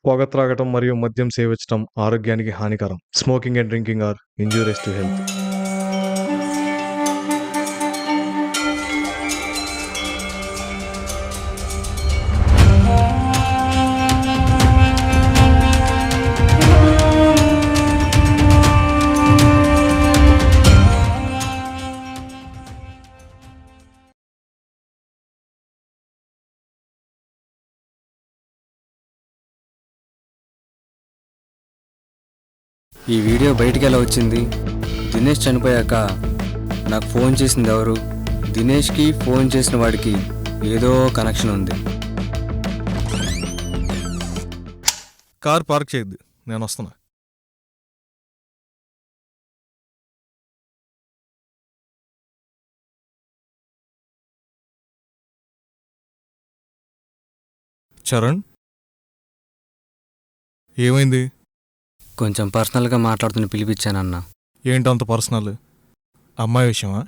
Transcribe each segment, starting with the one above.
పొగ త్రాగటం మరియు మద్యం సేవించడం ఆరోగ్యానికి హానికరం. Smoking and drinking are injurious to health. ఈ వీడియో బయటికి ఎలా వచ్చింది? దినేష్ చనిపోయాక నాకు ఫోన్ చేసింది ఎవరు? దినేష్కి ఫోన్ చేసిన వాడికి ఏదో కనెక్షన్ ఉంది. కార్ పార్క్ చేయొద్దు, నేను వస్తున్నా. చరణ్, ఏమైంది? కొంచెం పర్సనల్గా మాట్లాడుతున్న పిలిపించానన్నా. ఏంటంత పర్సనల్? అమ్మాయి విషయమా?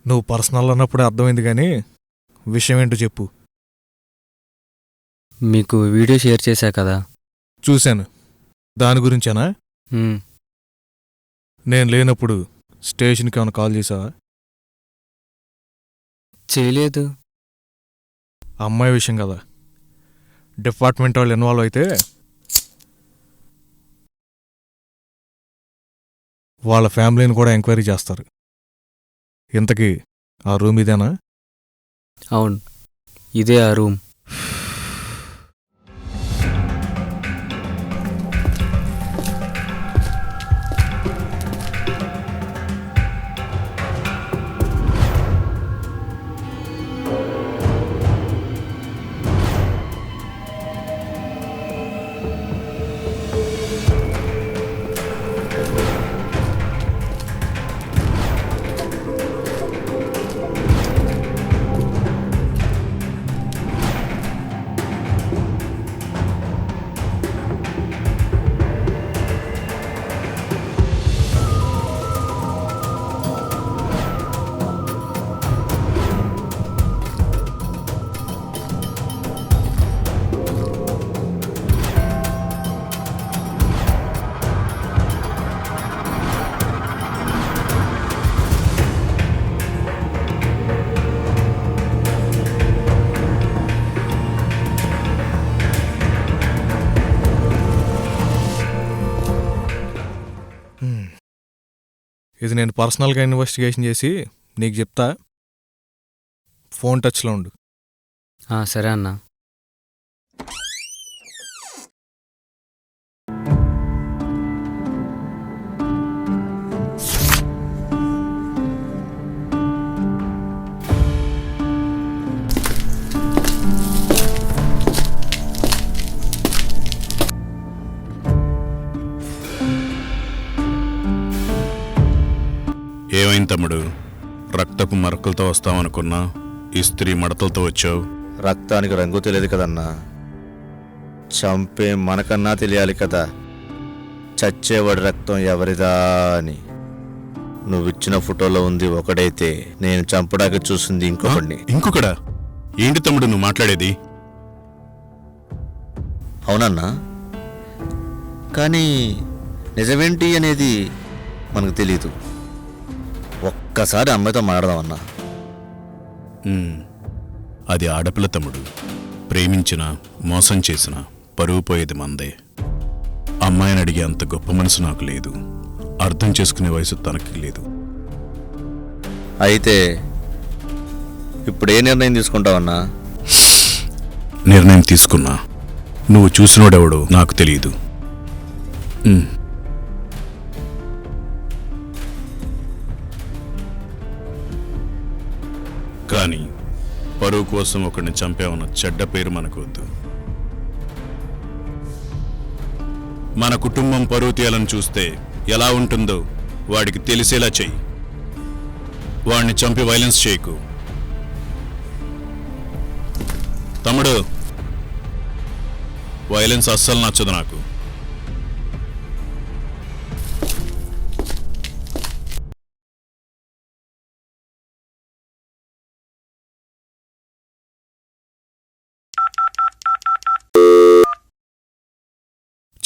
నువ్వు పర్సనల్ అన్నప్పుడే అర్థమైంది, కానీ విషయం ఏంటో చెప్పు. మీకు వీడియో షేర్ చేశా కదా? చూశాను. దాని గురించేనా? నేను లేనప్పుడు స్టేషన్కి ఏమైనా కాల్ చేసావా? చేయలేదు. అమ్మాయి విషయం కదా, డిపార్ట్మెంట్ వాళ్ళు ఇన్వాల్వ్ అయితే వాళ్ళ ఫ్యామిలీని కూడా ఎంక్వైరీ చేస్తారు. ఇంతకీ ఆ రూమ్ ఇదేనా? అవును, ఇదే ఆ రూమ్. ఇది నేను పర్సనల్గా ఇన్వెస్టిగేషన్ చేసి నీకు చెప్తా. ఫోన్ టచ్లో ఉండు. సరే అన్నా. ఏమైంది తమ్ముడు? రక్తపు మరకలతో వస్తామనుకున్నా, ఇస్త్రీ మడతలతో వచ్చావు. రక్తానికి రంగు తెలియదు కదన్నా, చంపే మనకన్నా తెలియాలి కదా చచ్చేవాడి రక్తం ఎవరిదా అని. నువ్విచ్చిన ఫోటోలో ఉంది ఒకడైతే, నేను చంపడానికి చూసింది ఇంకొకడిని. ఇంకొకడా? ఏంటి తమ్ముడు నువ్వు మాట్లాడేది? అవునన్నా, కానీ నిజమేంటి అనేది మనకు తెలీదు. ఒక్కసారి అమ్మాయితో మాట్లాడదామన్నా. అది ఆడపిల్ల తమ్ముడు. ప్రేమించినా మోసం చేసినా పరువు పోయేది మందే. అమ్మాయిని అడిగే అంత గొప్ప మనసు నాకు లేదు. అర్థం చేసుకునే వయసు తనకి లేదు. అయితే ఇప్పుడు ఏ నిర్ణయం తీసుకుంటావన్నా? నిర్ణయం తీసుకున్నా. నువ్వు చూసినోడెవడో నాకు తెలియదు. కానీ పరువు కోసం ఒకడిని చంపామన్న చెడ్డ పేరు మనకు వద్దు. మన కుటుంబం పరువు తీయాలని చూస్తే ఎలా ఉంటుందో వాడికి తెలిసేలా చెయ్యి. వాడిని చంపి వైలెన్స్ చేయకు తమ్ముడు. వైలెన్స్ అస్సలు నచ్చదు నాకు.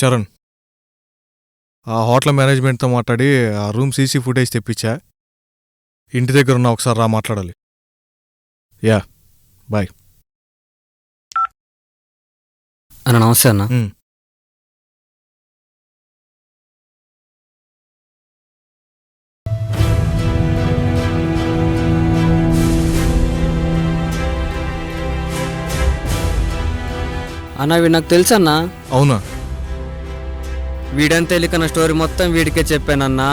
చరణ్, ఆ హోటల్ మేనేజ్మెంట్తో మాట్లాడి ఆ రూమ్ సీసీ ఫుటేజ్ తెప్పించా. ఇంటి దగ్గర ఉన్న ఒకసారి రా, మాట్లాడాలి. Yeah, bye. అన్న నమస్తే అన్న. అన్న వీడు నాకు తెలుసు అన్న. అవునా? వీడంతా తెలియకన్న స్టోరీ మొత్తం వీడికే చెప్పానన్నా.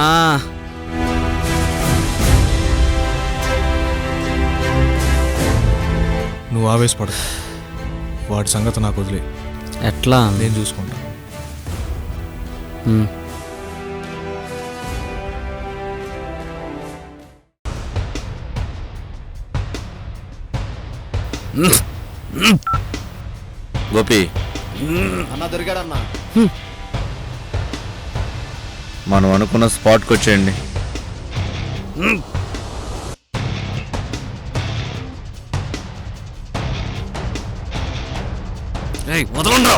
నువ్వు ఆవేశపడ, వాడి సంగతి నాకు వదిలే. ఎట్లా? నేను చూసుకుంటా. గోపి అన్న దొరికాడన్నా. మనం అనుకున్న స్పాట్కి వచ్చేయండి. వదలండి.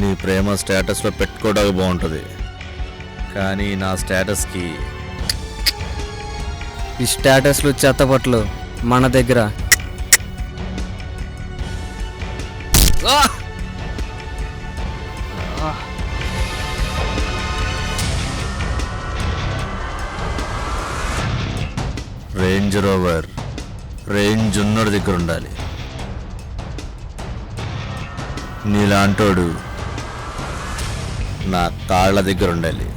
నీ ప్రేమ స్టేటస్లో పెట్టుకోవడానికి బాగుంటుంది, కానీ నా స్టేటస్కి ఈ స్టేటస్లు చెత్తపట్లు మన దగ్గర. రేంజ్ రోవర్ రేంజ్ ఉన్నోడి దగ్గర ఉండాలి. నీలాంటోడు నా కాళ్ళ దగ్గర ఉండాలి.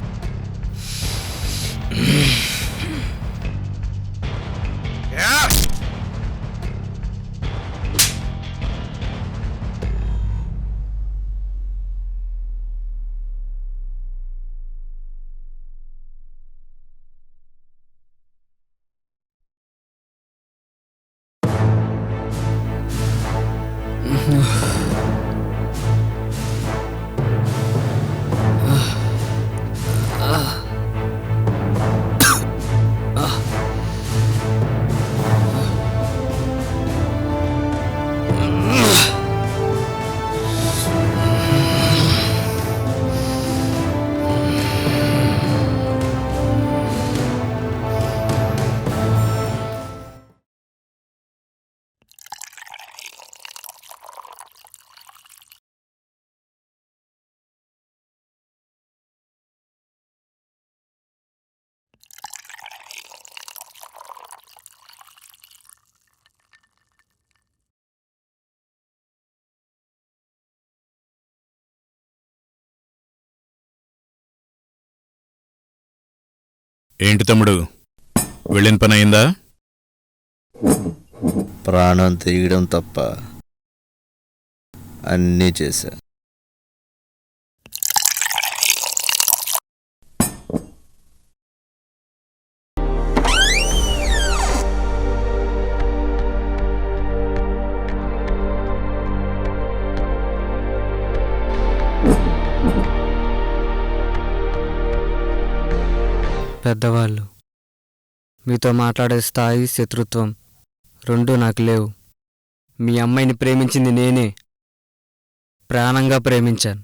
ఏంటి తమ్ముడు, వెళ్ళిన పని అయిందా? ప్రాణం తీయడం తప్ప అన్నీ చేశా. పెద్దవాళ్ళు మీతో మాట్లాడే స్థాయి, శత్రుత్వం రెండూ నాకు లేవు. మీ అమ్మాయిని ప్రేమించింది నేనే. ప్రాణంగా ప్రేమించాను.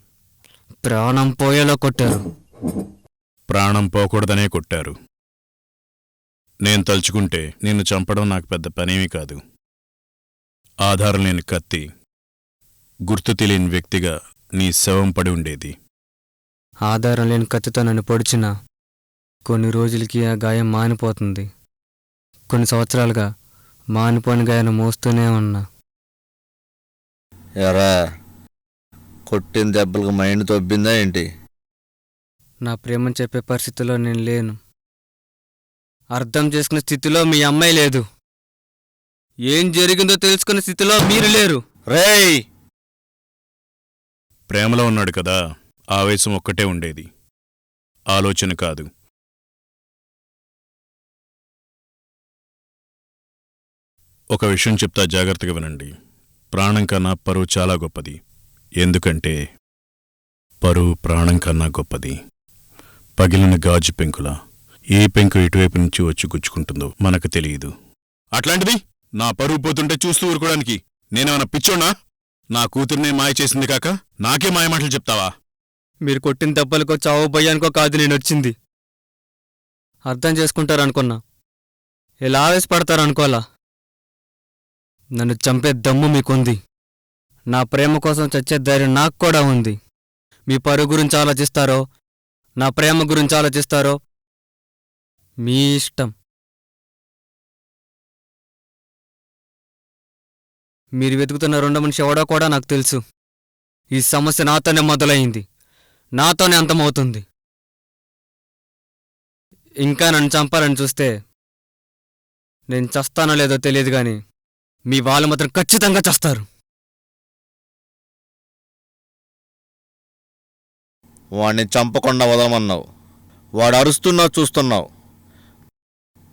ప్రాణం పోయేలా కొట్టారు. ప్రాణం పోకూడదనే కొట్టారు. నేను తలుచుకుంటే నిన్ను చంపడం నాకు పెద్ద పనేమీ కాదు. ఆధారం లేని కత్తి, గుర్తు తెలియని వ్యక్తిగా నీ శవం పడి ఉండేది. ఆధారం లేని కత్తితో నన్ను పొడిచినా కొన్ని రోజులకి ఆ గాయం మానిపోతుంది. కొన్ని సంవత్సరాలుగా మానిపోని గాయాన్ని మోస్తూనే ఉన్నా. ఎరా, కొట్టిన దెబ్బలకు మైండ్ తొబ్బిందా ఏంటి? నా ప్రేమని చెప్పే పరిస్థితిలో నేను లేను. అర్థం చేసుకునే స్థితిలో మీ అమ్మాయి లేదు. ఏం జరిగిందో తెలుసుకునే స్థితిలో మీరు లేరు. రేయ్, ప్రేమలో ఉన్నాడు కదా, ఆవేశం ఒక్కటే ఉండేది, ఆలోచన కాదు. ఒక విషయం చెప్తా, జాగ్రత్తగా వినండి. ప్రాణం కన్నా పరువు చాలా గొప్పది. ఎందుకంటే పరువు ప్రాణం కన్నా గొప్పది. పగిలిన గాజు పెంకులా ఏ పెంకు ఎటువైపు నుంచి వచ్చి గుచ్చుకుంటుందో మనకు తెలియదు. అట్లాంటిది నా పరువు పోతుంటే చూస్తూ ఊరుకోవడానికి నేనేమన్నా పిచ్చోనా? నా కూతుర్నే మాయ చేసింది కాక నాకే మాయమాటలు చెప్తావా? మీరు కొట్టిన దెబ్బలకో చావో భయానికో కాదు నేనొచ్చింది. అర్థం చేసుకుంటారనుకున్నా, ఇలా ఆవేశపడతారనుకోలా. నన్ను చంపే దమ్ము మీకుంది. నా ప్రేమ కోసం చచ్చే ధైర్యం నాకు కూడా ఉంది. మీ పరువు గురించి ఆలోచిస్తారో నా ప్రేమ గురించి ఆలోచిస్తారో మీ ఇష్టం. మీరు వెతుకుతున్న రెండో మనిషి ఎవడో కూడా నాకు తెలుసు. ఈ సమస్య నాతోనే మొదలయింది, నాతోనే అంతమవుతుంది. ఇంకా నన్ను చంపాలని చూస్తే నేను చస్తానో లేదో తెలియదు గాని మీ వాళ్ళు మాత్రం ఖచ్చితంగా చస్తారు. వాడిని చంపకుండా వదలమన్నావు. వాడు అరుస్తున్నా చూస్తున్నావు.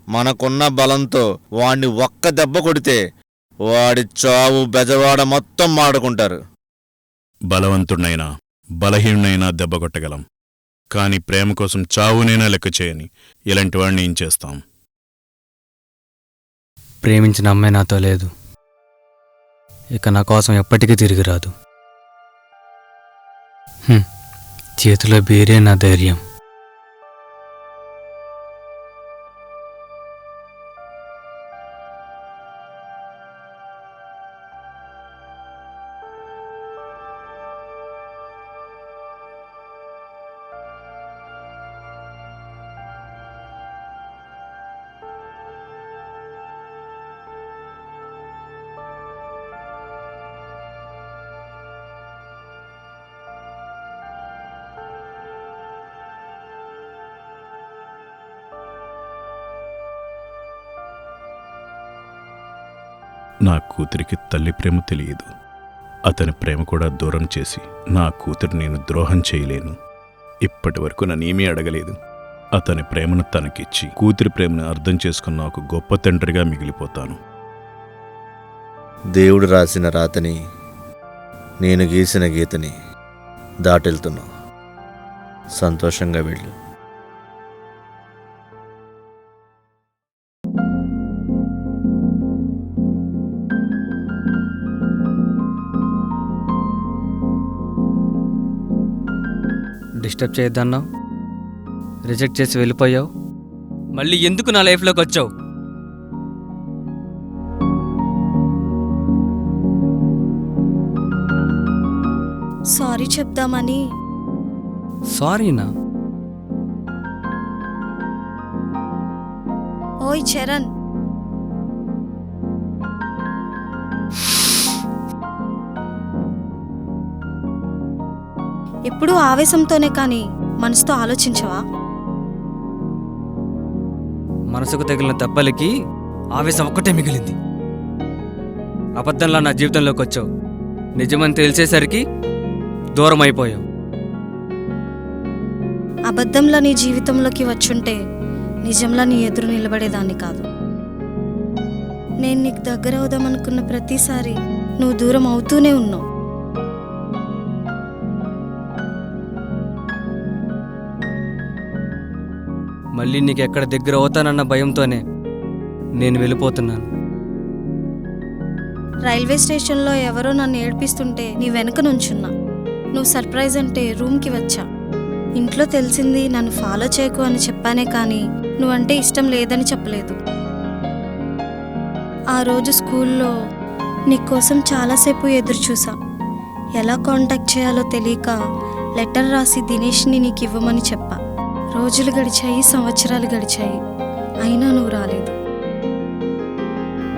మనకున్న బలంతో వాణ్ణి ఒక్క దెబ్బ కొడితే వాడి చావు బెజవాడ మొత్తం మాడుకుంటారు. బలవంతుణ్ణైనా బలహీనునైనా దెబ్బకొట్టగలం, కాని ప్రేమ కోసం చావునైనా లెక్క చేయని ఇలాంటి వాడిని ఏం చేస్తాం? ప్రేమించిన అమ్మాయి నాతో లేదు, ఇక నా కోసం ఎప్పటికీ తిరిగి రాదు. చేతిలో బీరే నా ధైర్యం. నా కూతురికి తల్లి ప్రేమ తెలియదు. అతని ప్రేమ కూడా దూరం చేసి నా కూతురు నేను ద్రోహం చేయలేను. ఇప్పటి వరకు నన్నేమీ అడగలేదు. అతని ప్రేమను తనకిచ్చి కూతురి ప్రేమను అర్థం చేసుకున్న ఒక గొప్ప తండ్రిగా మిగిలిపోతాను. దేవుడు రాసిన రాతని, నేను గీసిన గీతని దాటెళ్తున్నావు. సంతోషంగా వెళ్ళు. డిస్టర్బ్ చేయొద్దన్నావు, రిజెక్ట్ చేసి వెళ్ళిపోయావు. మళ్ళీ ఎందుకు నా లైఫ్లోకి వచ్చావు? సారీ చెప్దామని. సారీనా? ఓయ్ చరణ్, ఎప్పుడూ ఆవేశంతోనే కానీ మనసుతో ఆలోచించవా? మనసుకు తగిలిన దెబ్బలకి ఆవేశం ఒక్కటే మిగిలింది. అబద్ధంలా నా జీవితంలోకి వచ్చావు, నిజమని తెలిసేసరికి దూరం అయిపోయావు. అబద్ధంలా నీ జీవితంలోకి వచ్చుంటే నిజంలా నీ ఎదురు నిలబడేదాన్ని కాదు. నేను నీకు దగ్గర అవుదామనుకున్న ప్రతిసారి నువ్వు దూరం అవుతూనే ఉన్నావు. మళ్ళీ నీకెక్కడ దగ్గర అవుతానన్న భయంతోనే నేను వెళ్ళిపోతున్నాను. రైల్వే స్టేషన్లో ఎవరో నన్ను ఏడ్పిస్తుంటే నీ వెనుక నుంచున్నా. నువ్వు సర్ప్రైజ్ అంటే రూమ్కి వచ్చా. ఇంట్లో తెలిసింది నన్ను ఫాలో చేయకు అని చెప్పానే కానీ నువ్వంటే ఇష్టం లేదని చెప్పలేదు. ఆ రోజు స్కూల్లో నీకోసం చాలాసేపు ఎదురు చూసా. ఎలా కాంటాక్ట్ చేయాలో తెలియక లెటర్ రాసి దినేష్ని నీకు ఇవ్వమని చెప్పా. రోజులు గడిచాయి, సంవత్సరాలు గడిచాయి, అయినా నువ్వు రాలేదు.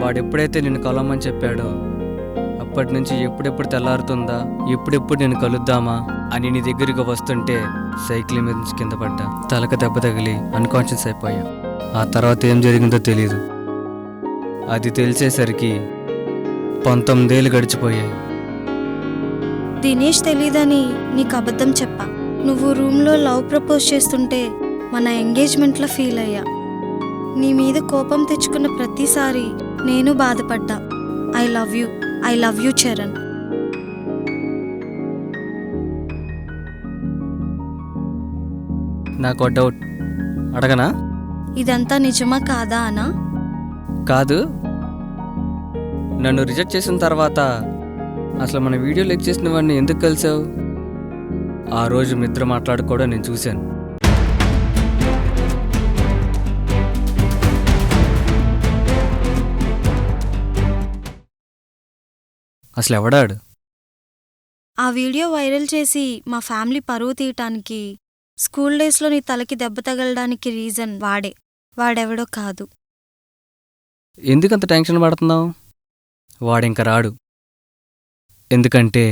వాడెప్పుడైతే నిన్ను కలవమని చెప్పాడో అప్పటి నుంచి ఎప్పుడెప్పుడు తెల్లారుతుందా, ఎప్పుడెప్పుడు నేను కలుద్దామా అని నీ దగ్గరికి వస్తుంటే సైకిల్ మీద నుంచి కింద పడ్డా. తలకు దెబ్బ తగిలి అన్కాన్షియస్ అయిపోయా. ఆ తర్వాత ఏం జరిగిందో తెలీదు. అది తెలిసేసరికి 19 ఏళ్ళు గడిచిపోయాయి. దినేష్ తెలీదని నీకు అబద్ధం చెప్పా. నువ్వు రూమ్లో లవ్ ప్రపోజ్ చేస్తుంటే మన ఎంగేజ్మెంట్లో ఫీల్ అయ్యా. నీ మీద కోపం తెచ్చుకున్న ప్రతిసారి నేను బాధపడ్డా. I love you Charan. నాకు ఓ డౌట్ అడగనా? ఇదంతా నిజమా కాదా అనా? కాదు, నన్ను రిజెక్ట్ చేసిన తర్వాత అసలు మన వీడియో లైక్ చేసిన వాడిని ఎందుకు కలిసావు? ఆ రోజు మీ ఇద్దరు మాట్లాడుకోవడం నేను చూశాను. అసలు ఎవడాడు? ఆ వీడియో వైరల్ చేసి మా ఫ్యామిలీ పరువు తీయటానికి, స్కూల్ డేస్లో నీ తలకి దెబ్బ తగలడానికి రీజన్ వాడే. వాడెవడో కాదు. ఎందుకంత టెన్షన్ పడుతున్నావు? వాడింక రాడు. ఎందుకంటే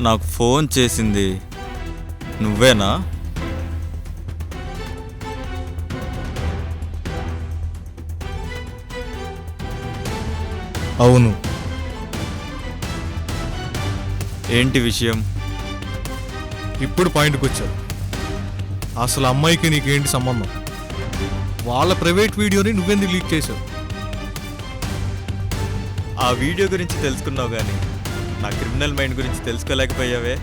నాకు ఫోన్ చేసింది నువ్వేనా? అవును. ఏంటి విషయం? ఇప్పుడు పాయింట్కి వచ్చావు. అసలు అమ్మాయికి నీకేంటి సంబంధం? వాళ్ళ ప్రైవేట్ వీడియోని నువ్వెందుకు లీక్ చేసావు? ఆ వీడియో గురించి తెలుసుకున్నావు కానీ నా క్రిమినల్ మైండ్ గురించి తెలుసుకోలేకపోయావే.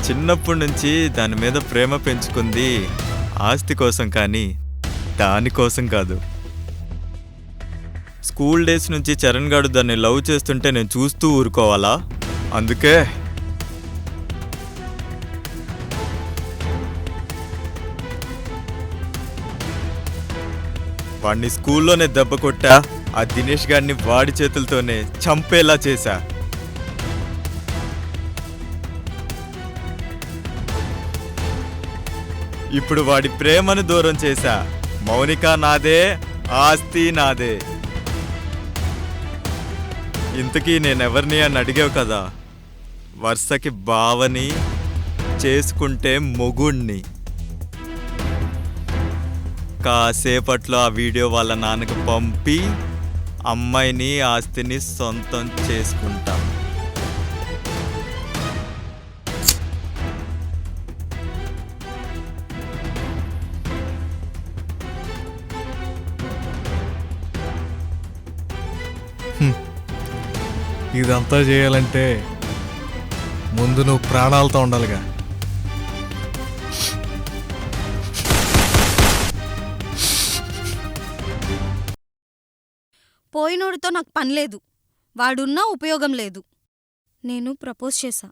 చిన్నప్పటి నుంచి దాని మీద ప్రేమ పెంచుకుంది ఆస్తి కోసం కానీ దానికోసం కాదు. స్కూల్ డేస్ నుంచి చరణ్ గాడు దాన్ని లవ్ చేస్తుంటే నేను చూస్తూ ఊరుకోవాలా? అందుకే వాడిని స్కూల్లోనే దెబ్బ కొట్టా. ఆ దినేష్ గారిని వాడి చేతులతోనే చంపేలా చేశా. ఇప్పుడు వాడి ప్రేమను దూరం చేశా. మౌనిక నాదే, ఆస్తి నాదే. ఇంతకీ నేనెవరిని అని అడిగావు కదా. వరుసకి బావని, చేసుకుంటే మొగుణ్ణి. కాసేపట్లో ఆ వీడియో వాళ్ళ నాన్నకు పంపి అమ్మాయిని, ఆస్తిని సొంతం చేసుకుంటా. ఇదంతా చేయాలంటే ముందు నువ్వు ప్రాణాలతో ఉండాలిగా. పోయినోడితో నాకు పని లేదు. వాడున్నా ఉపయోగం లేదు. నేను ప్రపోజ్ చేశా.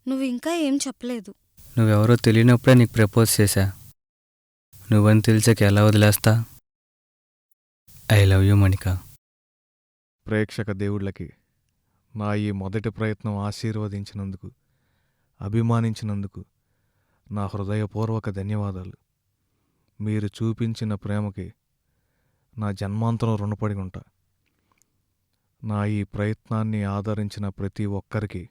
నువ్వు ఇంకా ఏం చెప్పలేదు. నువ్వెవరో తెలియనప్పుడే నీకు ప్రపోజ్ చేశా. నువ్వని తెలిసాక ఎలా వదిలేస్తా? I love you Manika. ప్రేక్షక దేవుళ్ళకి నా ఈ మొదటి ప్రయత్నం ఆశీర్వదించినందుకు, అభిమానించినందుకు నా హృదయపూర్వక ధన్యవాదాలు. మీరు చూపించిన ప్రేమకి నా జన్మాంతరం రుణపడి ఉంటా. నా ఈ ప్రయత్నాన్ని ఆదరించిన ప్రతి ఒక్కరికి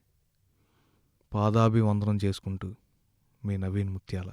పాదాభివందనం చేసుకుంటూ మీ నవీన్ ముత్యాల.